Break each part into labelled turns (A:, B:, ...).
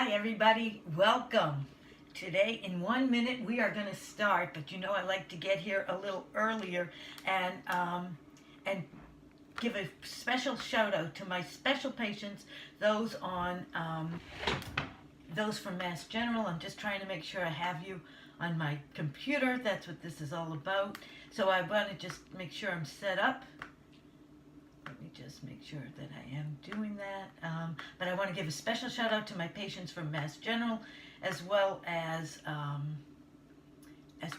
A: Hi everybody, welcome. Today in 1 minute we are going to start, but you know I like to get here a little earlier and give a special shout out to my special patients, those from Mass General. I'm just trying to make sure I have you on my computer. That's what this is all about. So I want to just make sure I'm set up. Let me just make sure that I am doing that. But I want to give a special shout out to my patients from Mass General, as well as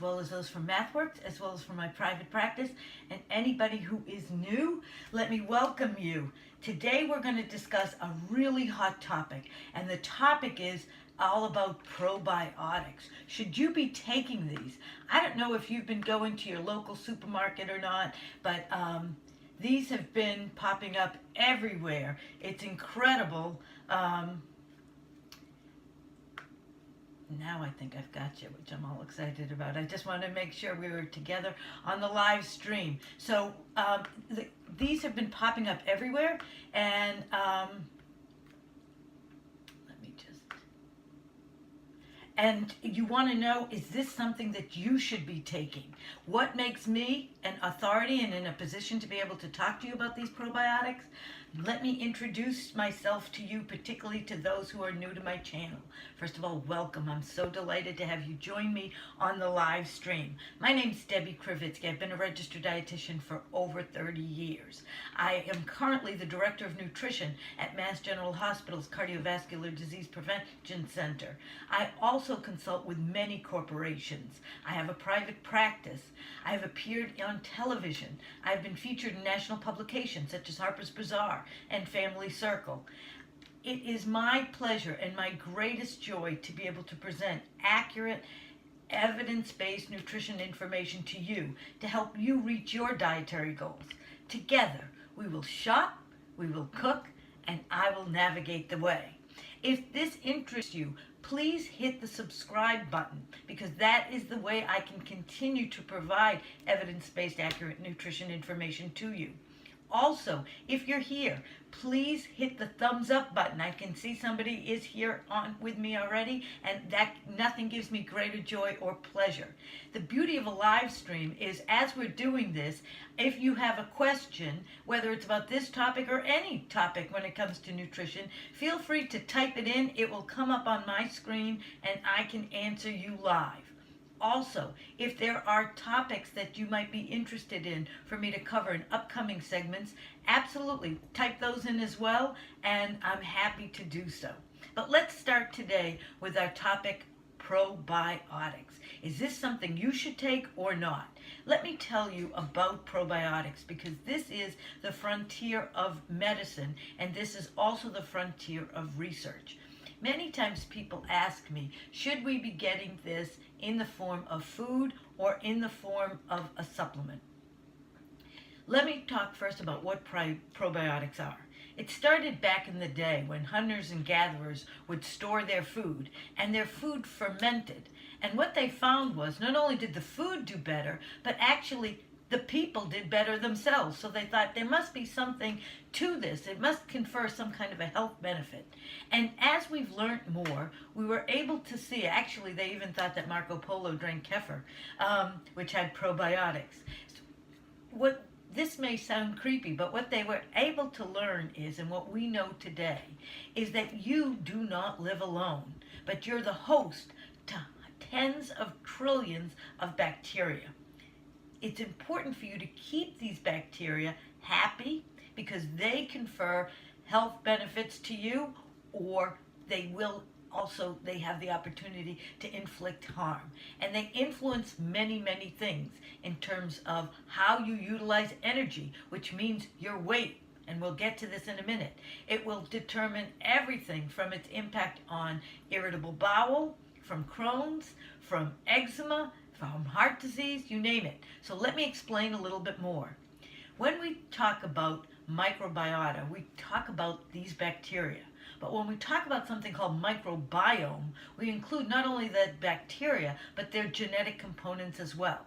A: those from MathWorks, as well as from my private practice, and anybody who is new. Let me welcome you. Today we're going to discuss a really hot topic, and the topic is all about probiotics. Should you be taking these? I don't know if you've been going to your local supermarket or not, but these have been popping up everywhere. It's incredible. Now I think I've got you, which I'm all excited about. I just want to make sure we were together on the live stream. So these have been popping up everywhere, and and you want to know, is this something that you should be taking? What makes me an authority and in a position to be able to talk to you about these probiotics? Let me introduce myself to you, particularly to those who are new to my channel. First of all, welcome. I'm so delighted to have you join me on the live stream. My name's Debbie Kravitsky. I've been a registered dietitian for over 30 years. I am currently the Director of Nutrition at Mass General Hospital's Cardiovascular Disease Prevention Center. I also consult with many corporations. I have a private practice. I have appeared on television. I've been featured in national publications such as Harper's Bazaar and Family Circle. It is my pleasure and my greatest joy to be able to present accurate, evidence-based nutrition information to you to help you reach your dietary goals. Together, we will shop, we will cook, and I will navigate the way. If this interests you, please hit the subscribe button, because that is the way I can continue to provide evidence-based, accurate nutrition information to you. Also, if you're here, please hit the thumbs up button. I can see somebody is here on with me already, and that nothing gives me greater joy or pleasure. The beauty of a live stream is, as we're doing this, if you have a question, whether it's about this topic or any topic when it comes to nutrition, feel free to type it in. It will come up on my screen and I can answer you live. Also, if there are topics that you might be interested in for me to cover in upcoming segments, absolutely type those in as well, and I'm happy to do so. But let's start today with our topic, probiotics. Is this something you should take or not? Let me tell you about probiotics, because this is the frontier of medicine, and this is also the frontier of research. Many times people ask me, should we be getting this in the form of food or in the form of a supplement? Let me talk first about what probiotics are. It started back in the day when hunters and gatherers would store their food, and their food fermented. And what they found was, not only did the food do better, but actually the people did better themselves. So they thought there must be something to this. It must confer some kind of a health benefit. And as we've learned more, we were able to see, actually they even thought that Marco Polo drank kefir, which had probiotics. This may sound creepy, but what they were able to learn is, and what we know today, is that you do not live alone, but you're the host to tens of trillions of bacteria. It's important for you to keep these bacteria happy, because they confer health benefits to you, or they have the opportunity to inflict harm. And they influence many, many things in terms of how you utilize energy, which means your weight. And we'll get to this in a minute. It will determine everything from its impact on irritable bowel, from Crohn's, from eczema, from heart disease, you name it. So let me explain a little bit more. When we talk about microbiota, we talk about these bacteria. But when we talk about something called microbiome, we include not only the bacteria, but their genetic components as well.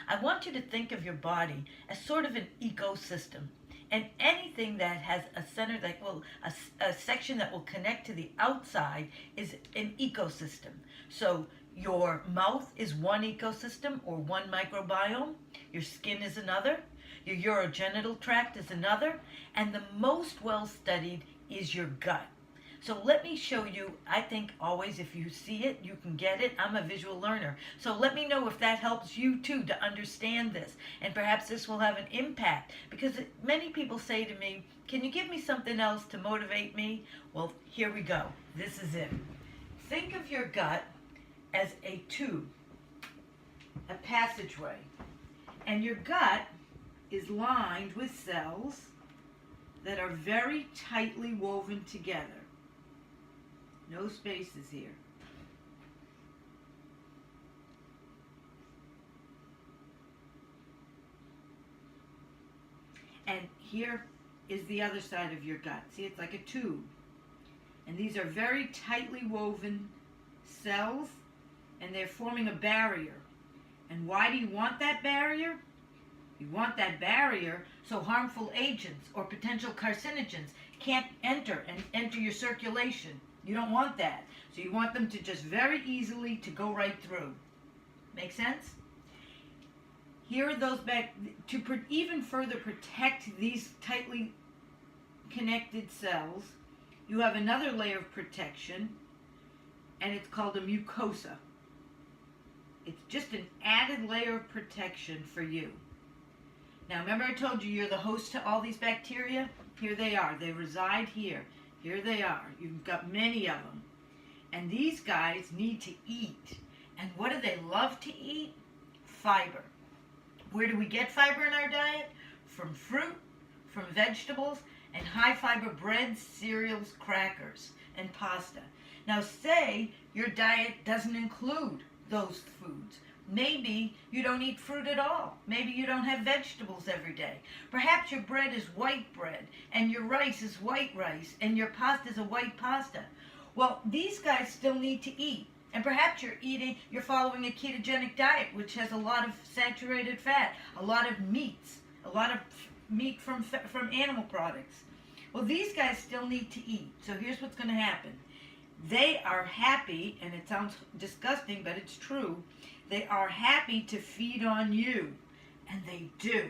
A: I want you to think of your body as sort of an ecosystem. And anything that has a center that will, a section that will connect to the outside is an ecosystem. So your mouth is one ecosystem or one microbiome, your skin is another, your urogenital tract is another, and the most well studied is your gut. So let me show you. I think always if you see it, you can get it. I'm a visual learner. So let me know if that helps you too to understand this. And perhaps this will have an impact. Because many people say to me, can you give me something else to motivate me? Well, here we go. This is it. Think of your gut as a tube, a passageway. And your gut is lined with cells that are very tightly woven together. No spaces here. And here is the other side of your gut. See, it's like a tube. And these are very tightly woven cells, and they're forming a barrier. And why do you want that barrier? You want that barrier so harmful agents or potential carcinogens can't enter your circulation. You don't want that. So you want them to just very easily to go right through. Make sense? Here are those back to even further protect these tightly connected cells. You have another layer of protection, and it's called a mucosa. It's just an added layer of protection for you. Now, remember I told you you're the host to all these bacteria? Here they are. They reside here. Here they are. You've got many of them. And these guys need to eat. And what do they love to eat? Fiber. Where do we get fiber in our diet? From fruit, from vegetables, and high fiber breads, cereals, crackers, and pasta. Now say your diet doesn't include those foods. Maybe you don't eat fruit at all. Maybe you don't have vegetables every day. Perhaps your bread is white bread, and your rice is white rice, and your pasta is a white pasta. Well, these guys still need to eat. And perhaps you're following a ketogenic diet, which has a lot of saturated fat, a lot of meats, a lot of meat from animal products. Well, these guys still need to eat. So here's what's going to happen. They are happy, and it sounds disgusting, but it's true. They are happy to feed on you, and they do.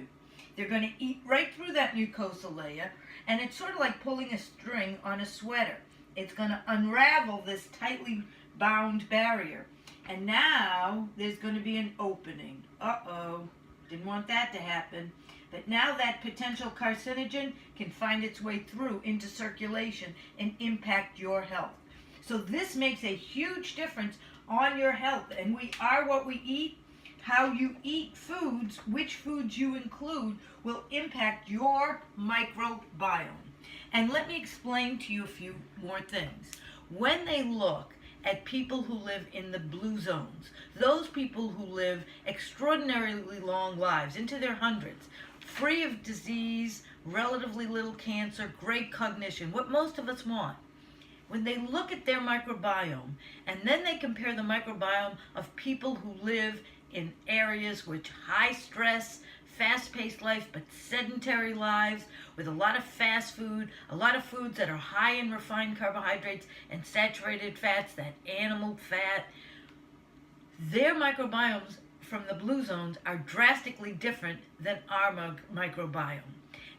A: They're going to eat right through that mucosal layer, and it's sort of like pulling a string on a sweater. It's going to unravel this tightly bound barrier, and now there's going to be an opening. Uh-oh, didn't want that to happen. But now that potential carcinogen can find its way through into circulation and impact your health. So this makes a huge difference on your health, and we are what we eat. How you eat foods, which foods you include, will impact your microbiome. And let me explain to you a few more things. When they look at people who live in the blue zones, those people who live extraordinarily long lives, into their hundreds, free of disease, relatively little cancer, great cognition, what most of us want. When they look at their microbiome, and then they compare the microbiome of people who live in areas with high stress, fast-paced life, but sedentary lives, with a lot of fast food, a lot of foods that are high in refined carbohydrates and saturated fats, that animal fat, their microbiomes from the blue zones are drastically different than our microbiome.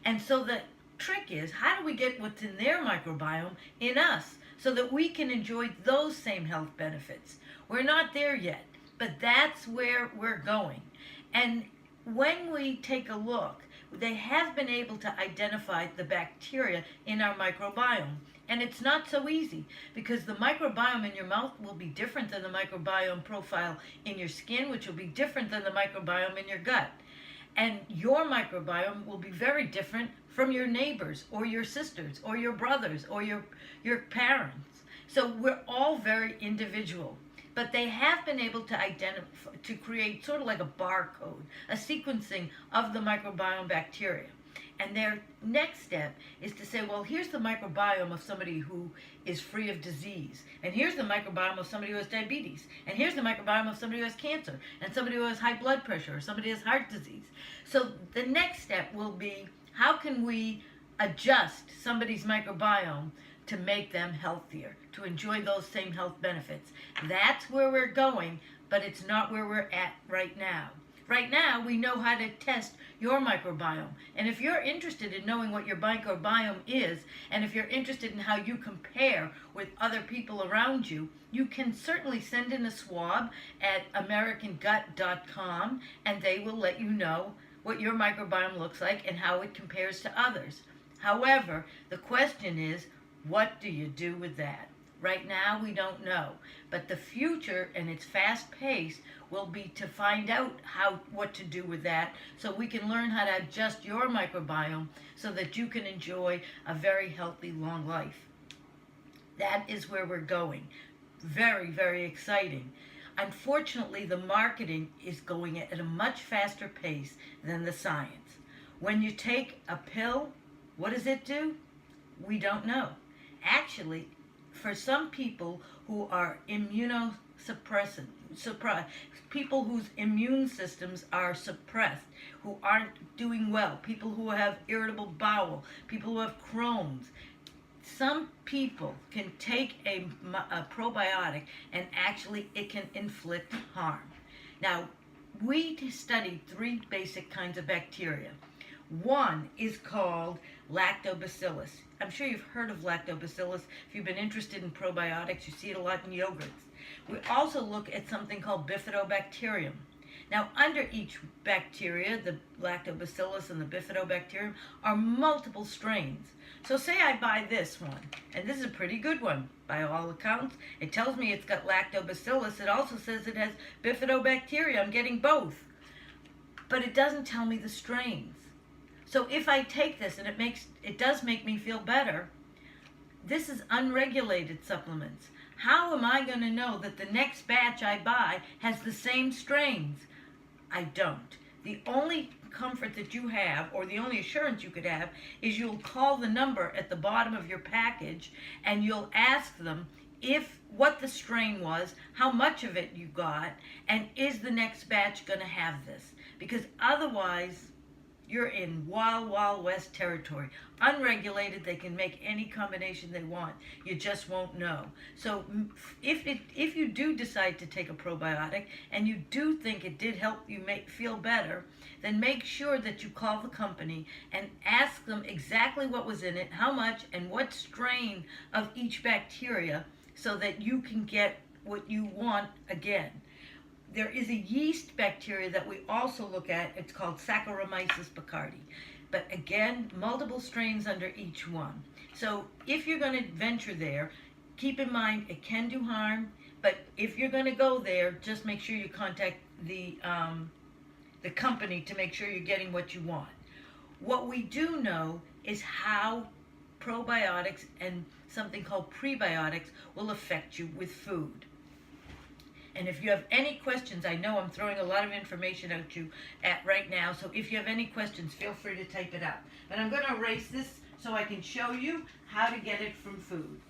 A: And so the trick is, how do we get what's in their microbiome in us so that we can enjoy those same health benefits? We're not there yet, but that's where we're going. And when we take a look, they have been able to identify the bacteria in our microbiome. And it's not so easy, because the microbiome in your mouth will be different than the microbiome profile in your skin, which will be different than the microbiome in your gut. And your microbiome will be very different from your neighbors or your sisters or your brothers or your parents. So we're all very individual. But they have been able to identify, to create sort of like a barcode, a sequencing of the microbiome bacteria. And their next step is to say, well, here's the microbiome of somebody who is free of disease. And here's the microbiome of somebody who has diabetes. And here's the microbiome of somebody who has cancer. And somebody who has high blood pressure, or somebody who has heart disease. So the next step will be, How can we adjust somebody's microbiome to make them healthier, to enjoy those same health benefits? That's where we're going, but it's not where we're at right now. Right now, we know how to test your microbiome. And if you're interested in knowing what your microbiome is, and if you're interested in how you compare with other people around you, you can certainly send in a swab at AmericanGut.com, and they will let you know what your microbiome looks like and how it compares to others. However, the question is, what do you do with that? Right now, we don't know. But the future, and its fast pace, will be to find out what to do with that, so we can learn how to adjust your microbiome so that you can enjoy a very healthy, long life. That is where we're going. Very, very exciting. Unfortunately, the marketing is going at a much faster pace than the science. When you take a pill, what does it do? We don't know. Actually, for some people who are immunosuppressant, people whose immune systems are suppressed, who aren't doing well, people who have irritable bowel, people who have Crohn's, some people can take a probiotic and actually it can inflict harm. Now, we studied 3 basic kinds of bacteria. One is called lactobacillus. I'm sure you've heard of lactobacillus. If you've been interested in probiotics, you see it a lot in yogurts. We also look at something called bifidobacterium. Now, under each bacteria, the lactobacillus and the bifidobacterium, are multiple strains. So say I buy this one, and this is a pretty good one by all accounts. It tells me it's got lactobacillus. It also says it has bifidobacteria. I'm getting both. But it doesn't tell me the strains. So if I take this and it does make me feel better, this is unregulated supplements. How am I going to know that the next batch I buy has the same strains? I don't. The only comfort that you have, or the only assurance you could have, is you'll call the number at the bottom of your package and you'll ask them what the strain was, how much of it you got, and is the next batch going to have this? Because otherwise, you're in wild, wild west territory. Unregulated, they can make any combination they want. You just won't know. So if you do decide to take a probiotic and you do think it did help you feel better, then make sure that you call the company and ask them exactly what was in it, how much, and what strain of each bacteria, so that you can get what you want again. There is a yeast bacteria that we also look at. It's called Saccharomyces boulardii. But again, multiple strains under each one. So if you're going to venture there, keep in mind it can do harm. But if you're going to go there, just make sure you contact the company to make sure you're getting what you want. What we do know is how probiotics and something called prebiotics will affect you with food. And if you have any questions, I know I'm throwing a lot of information at you right now, so if you have any questions, feel free to type it up. But I'm going to erase this so I can show you how to get it from food.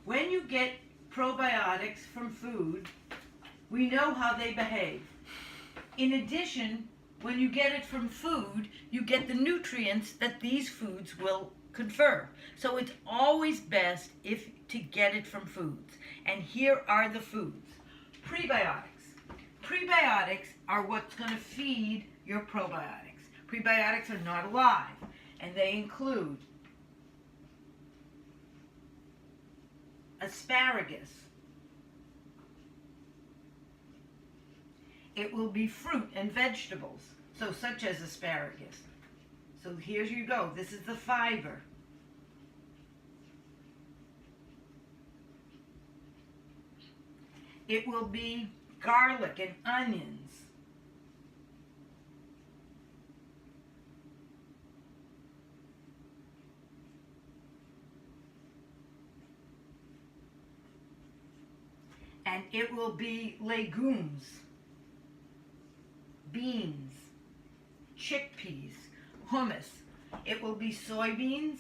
A: When you get probiotics from food, we know how they behave. In addition, when you get it from food, you get the nutrients that these foods will confer. So it's always best to get it from foods. And here are the foods. Prebiotics. Prebiotics are what's going to feed your probiotics. Prebiotics are not alive, and they include asparagus. It will be fruit and vegetables, so such as asparagus. So here you go. This is the fiber. It will be garlic and onions. And it will be legumes, beans, chickpeas, hummus. It will be soybeans,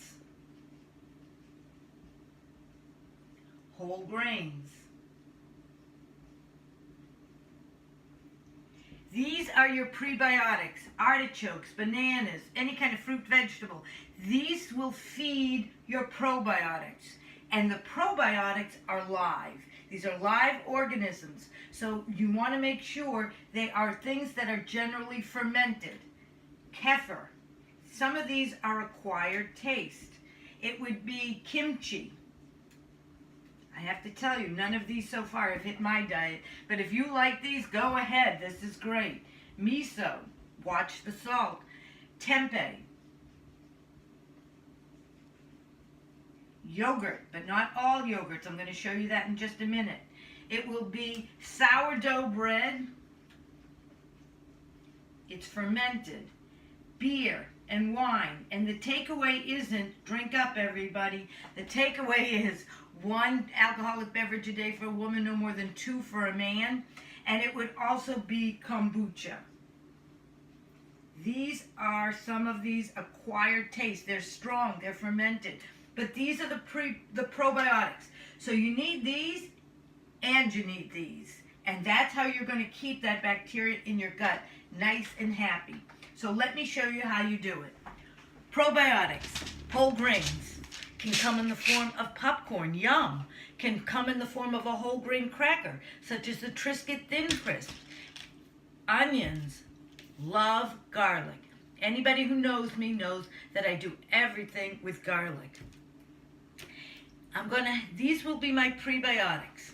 A: whole grains. These are your prebiotics, artichokes, bananas, any kind of fruit, vegetable. These will feed your probiotics. And the probiotics are live. These are live organisms. So you want to make sure they are things that are generally fermented. Kefir. Some of these are acquired taste. It would be kimchi. I have to tell you, none of these so far have hit my diet. But if you like these, go ahead. This is great. Miso. Watch the salt. Tempeh. Yogurt, but not all yogurts. I'm going to show you that in just a minute. It will be sourdough bread. It's fermented. Beer and wine. And the takeaway isn't, drink up everybody. The takeaway is 1 alcoholic beverage a day for a woman, no more than 2 for a man. And it would also be kombucha. These are some of these acquired tastes. They're strong, they're fermented. But these are the probiotics. So you need these and you need these. And that's how you're going to keep that bacteria in your gut nice and happy. So let me show you how you do it. Probiotics, whole grains, can come in the form of popcorn, yum, can come in the form of a whole grain cracker, such as the Triscuit Thin Crisp. Onions, love garlic. Anybody who knows me knows that I do everything with garlic. These will be my prebiotics.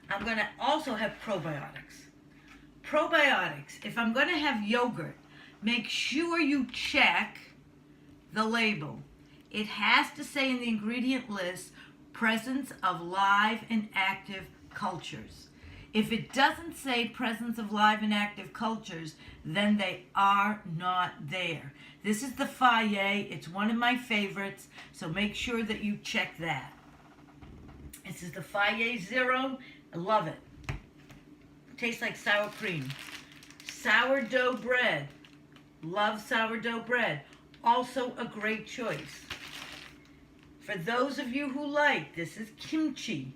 A: I'm gonna also have probiotics. Probiotics, if I'm gonna have yogurt, make sure you check the label. It has to say in the ingredient list, presence of live and active cultures. If it doesn't say presence of live and active cultures, then they are not there. This is the Faye. It's one of my favorites, so make sure that you check that. This is the Faye Zero. I love it. Tastes like sour cream. Sourdough bread. Love sourdough bread. Also a great choice. For those of you who like, this is kimchi.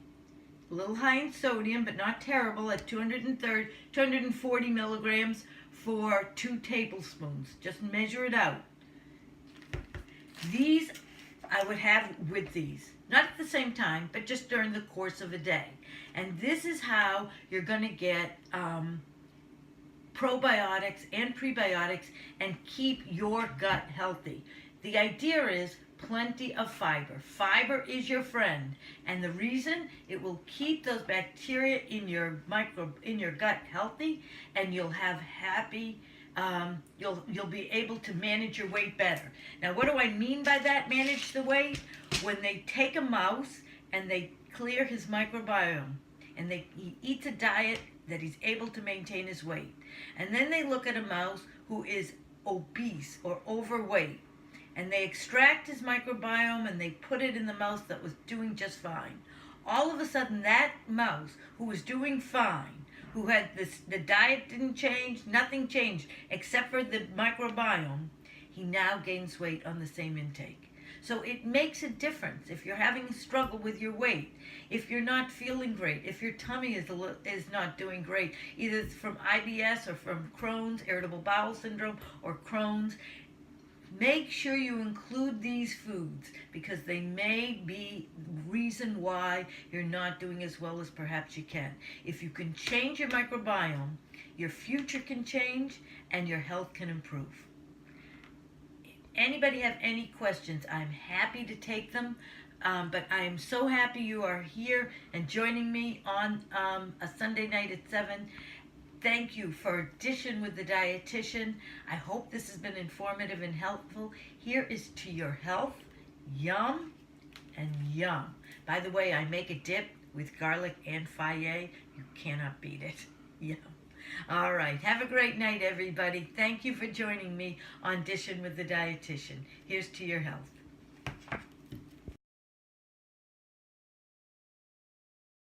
A: A little high in sodium, but not terrible, at 240 milligrams for 2 tablespoons. Just measure it out. These I would have with these. Not at the same time, but just during the course of a day. And this is how you're going to get probiotics and prebiotics and keep your gut healthy. The idea is plenty of fiber. Fiber is your friend, and the reason it will keep those bacteria in your gut healthy, and you'll have happy. You'll be able to manage your weight better. Now, what do I mean by that? Manage the weight. When they take a mouse and they clear his microbiome, and he eats a diet that he's able to maintain his weight, and then they look at a mouse who is obese or overweight, and they extract his microbiome and they put it in the mouse that was doing just fine. All of a sudden, that mouse who was doing fine, who had the diet didn't change, nothing changed except for the microbiome, he now gains weight on the same intake. So it makes a difference if you're having a struggle with your weight, if you're not feeling great, if your tummy is not doing great, either from IBS or from Crohn's, irritable bowel syndrome, or Crohn's. Make sure you include these foods because they may be the reason why you're not doing as well as perhaps you can. If you can change your microbiome, your future can change and your health can improve. Anybody have any questions? I'm happy to take them, but I am so happy you are here and joining me on a Sunday night at 7. Thank you for Dietitian with the Dietitian. I hope this has been informative and helpful. Here is to your health. Yum and yum. By the way, I make a dip with garlic and Faye. You cannot beat it. Yum. All right. Have a great night, everybody. Thank you for joining me on Dietitian with the Dietitian. Here's to your health.